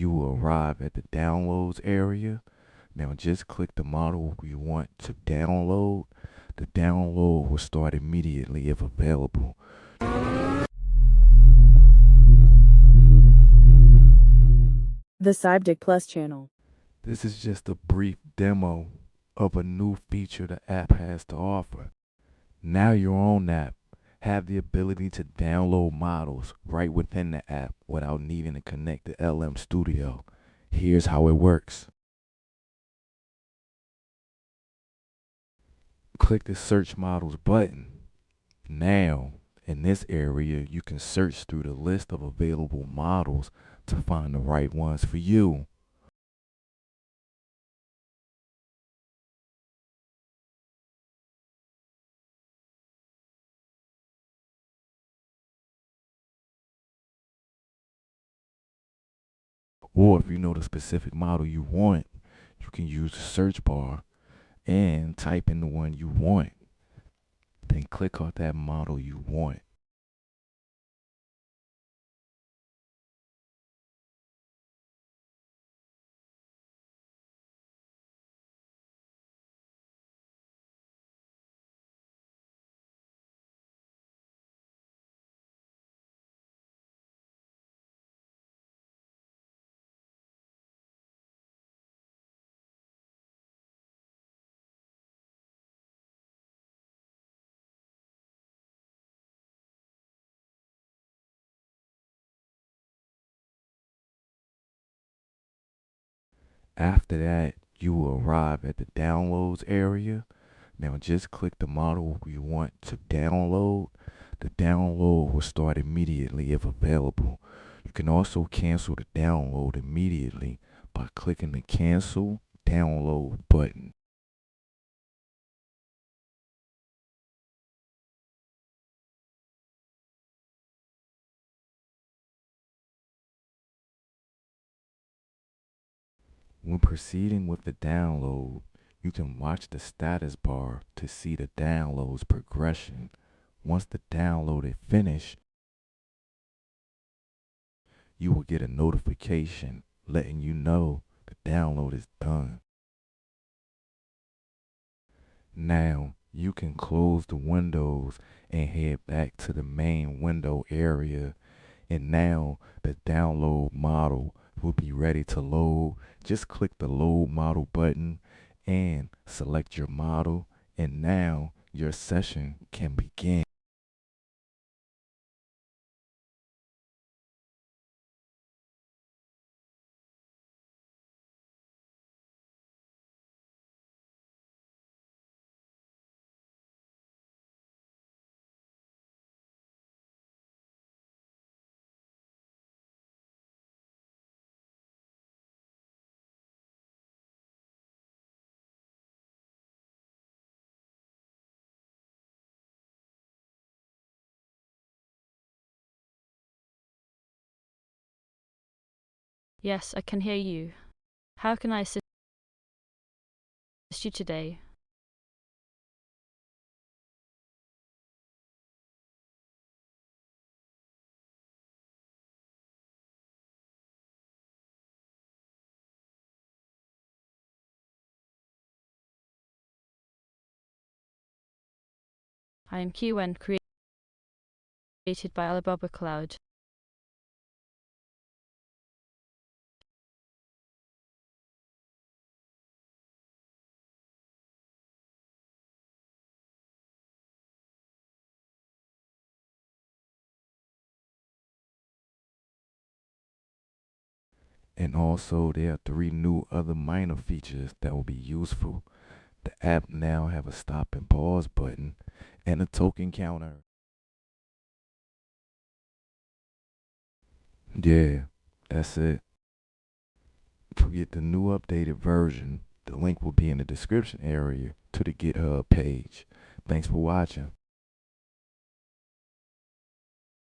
you will arrive at the downloads area. Now just click the model you want to download. The download will start immediately if available. The Cybdic Plus channel. This is just a brief demo of a new feature the app has to offer. Now your own app have the ability to download models right within the app without needing to connect to LM Studio. Here's how it works. Click the search models button. Now in this area you can search through the list of available models to find the right ones for you. Or if you know the specific model you want, you can use the search bar and type in the one you want. Then click on that model you want. After that, you will arrive at the downloads area. Now just click the model you want to download. The download will start immediately if available. You can also cancel the download immediately by clicking the cancel download button. When proceeding with the download, you can watch the status bar to see the download's progression. Once the download is finished, you will get a notification letting you know the download is done. Now you can close the windows and head back to the main window area, and now the download model will be ready to load. Just click the load model button and select your model, and now your session can begin. Yes, I can hear you. How can I assist you today? I am QN created by Alibaba Cloud. And also there are 3 new other minor features that will be useful. The app now have a stop and pause button and a token counter. Yeah, that's it. To get the new updated version, the link will be in the description area to the GitHub page. Thanks for watching.